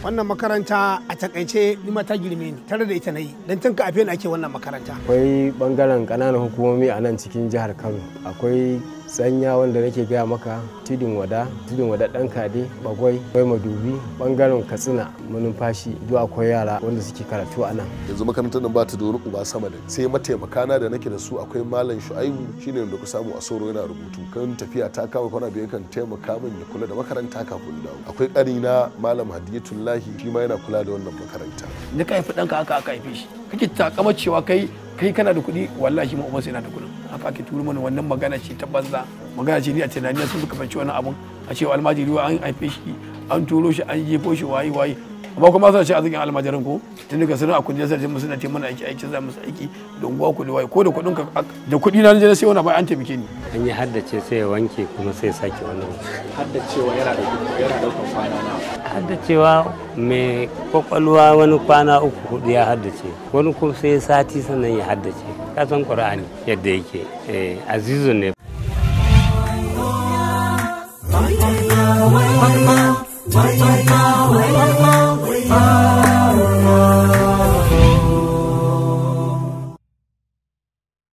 wannan makaranta a takaice ni ma ta girme ni tare da ita nayi dan tun kafin ake wannan makaranta. Akwai bangaren kananan hukumomi a nan cikin jihar Kano. Akwai Tsangaya wanda nake gaya maka, tudun wada dan kade, bagwai, akwai madubi, bangaren Katsina, manumfashi, duk akwai yara wanda suke karatu a nan. Yanzu makarantar nan ba ta da wani uba sama da sai mataimakana da nake da su akwai Malam Shu'aibu shine wanda ku samu a Soro yana rubutu. Kan tafiya ta kama kwana da yakan taimaka min ya kula da makaranta kafin dawo. Akwai ƙarina Malam Hadiyatullahi shi ma yana kula da wannan makaranta. Ni ka haifi ɗanka haka aka haife shi. Kake takama cewa kai kana da kuɗi wallahi ma ubansa yana da kuɗin. Haka ake turo mana wannan magana ce ta banza. Magana ce ni a tunani sun suka fanci wannan abun. A cewa almajiri an haife shi an turo shi an jefo shi waye. Amma kuma suna ce a cikin almajiran ko tun daga sanar a kundin sarjin musu na ce mana aiki za musu aiki don gwa kuɗi waye ko da kuɗin ka da kuɗi na je na sai wani bai an taimake ni. An yi haddace sai ya wanke kuma sai sake wannan. Haddacewa yana ɗaukar kwana na. Haddacewa mai kwakwalwa wani kwana 3-4 ya haddace wani kuma sai sati sannan ya haddace. Ka san Qur'ani yadda yake azizun ne.